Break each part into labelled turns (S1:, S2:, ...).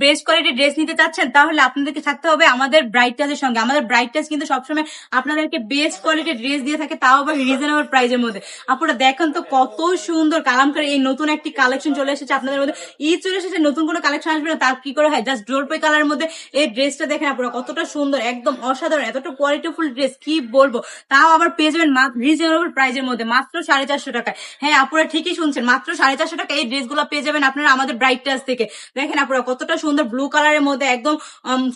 S1: Best কোয়ালিটির dress নিতে চাচ্ছেন তাহলে আপনাদেরকে থাকতে হবে আমাদের ব্রাইট টাচের সঙ্গে। আমাদের ব্রাইট টাচ কিন্তু সবসময় আপনাদেরকে বেস্ট কোয়ালিটির ড্রেস দিয়ে থাকে, তাও আবার রিজনেবল প্রাইসের মধ্যে। আপনারা দেখেন তো কত সুন্দর কালামকারী এই নতুন একটি কালেকশন চলে এসেছে আপনাদের মধ্যে। ঈদ চলে এসেছে, নতুন কোনো কালেকশন আসবে না তার কি করে হয়? জাস্ট ডোরপে কালারের মধ্যে এই ড্রেসটা দেখেন আপনারা কতটা সুন্দর, একদম অসাধারণ, এতটা কোয়ালিটিফুল ড্রেস কি বলবো। তাও আবার পেয়ে যাবেন রিজনেবল প্রাইসের মধ্যে, মাত্র 450 টাকায়। হ্যাঁ আপনারা ঠিকই শুনছেন, মাত্র 450 টাকা এই ড্রেসগুলো পেয়ে যাবেন আপনারা আমাদের ব্রাইট টাচ থেকে। দেখেন আপনারা কতটা সুন্দর ব্লু কালারের মধ্যে একদম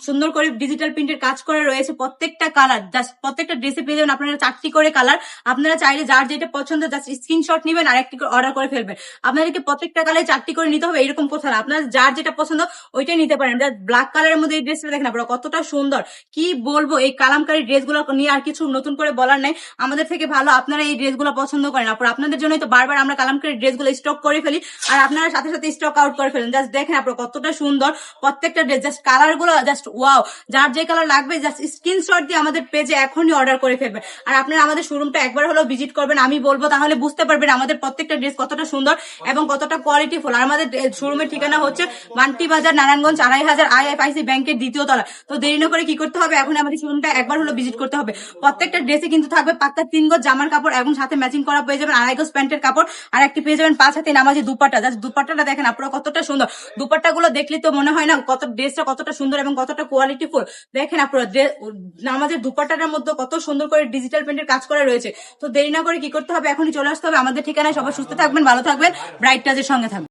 S1: সুন্দর করে ডিজিটাল প্রিন্টের কাজ করে রয়েছে। প্রত্যেকটা কালার জাস্ট প্রত্যেকটা ড্রেসে পেয়ে যাবেন আপনারা 4টি করে কালার। আপনারা চাইলে যার যেটা পছন্দ জাস্ট স্ক্রিনশট নেবেন আর একটি অর্ডার করে ফেলবেন। আপনাদেরকে প্রত্যেকটা কালারে 4টি করে নিতে হবে এরকম কোথাও না, আপনারা যার যেটা পছন্দ ওইটাই নিতে পারেন। জাস্ট ব্ল্যাক কালারের মধ্যে এই ড্রেসটা দেখেন আপনারা কতটা সুন্দর, কি বলবো। এই কালামকারী ড্রেসগুলো নিয়ে আর কিছু নতুন করে বলার নাই, আমাদের থেকে ভালো আপনারা এই ড্রেসগুলো পছন্দ করেন। আপনাদের জন্যই তো বারবার আমরা কালামকারী ড্রেসগুলো স্টক করে ফেলি আর আপনারা সাথে সাথে স্টক আউট করে ফেলেন। জাস্ট দেখেন আপনারা কতটা সুন্দর প্রত্যেকটা ড্রেস, জাস্ট কালার গুলো জাস্ট ওয়াও। যার যে কালার লাগবে জাস্ট স্ক্রিনশট দিয়ে আমাদের পেজে এখনই অর্ডার করে ফেলবেন। আর আপনারা আমাদের শোরুমটা একবার হলেও ভিজিট করবেন, আমি বলবো, তাহলে বুঝতে পারবেন আমাদের প্রত্যেকটা ড্রেস কতটা সুন্দর এবং কতটা কোয়ালিটিফুল। আর আমাদের শোরুমের ঠিকানা হচ্ছে বান্টি বাজার, নারায়ণগঞ্জ, 2500 IFIC ব্যাংকের 2য় তলা। তো দেরি না করে কি করতে হবে, এখন আমাদের শোরুমটা একবার হলো ভিজিট করতে হবে। প্রত্যেকটা ড্রেসে কিন্তু থাকবে পাক্কা 3 গজ জামার কাপড় এবং সাথে ম্যাচিং করা পেয়ে যাবেন 2.5 গজ প্যান্টের কাপড়, আর একটি পেয়ে যাবেন 5 হাতে নামাজি দুপাট্টা। জাস্ট দুপাট্টাটা দেখেন আপনারা কতটা সুন্দর। দুপাট্টা গুলো দেখলে তো মনে হয় না কত ড্রেসটা কতটা সুন্দর এবং কতটা কোয়ালিটিফুল। দেখেন আপনারা নামাজের দুপাট্টাটার মধ্যে কত সুন্দর করে ডিজিটাল প্রিন্টের কাজ করা রয়েছে। তো দেরি না করে কি করতে হবে, এখনই চলে আসতে হবে আমাদের ঠিকানায়। সবাই সুস্থ থাকবেন, ভালো থাকবেন, ব্রাইট টাচের সঙ্গে থাকবেন।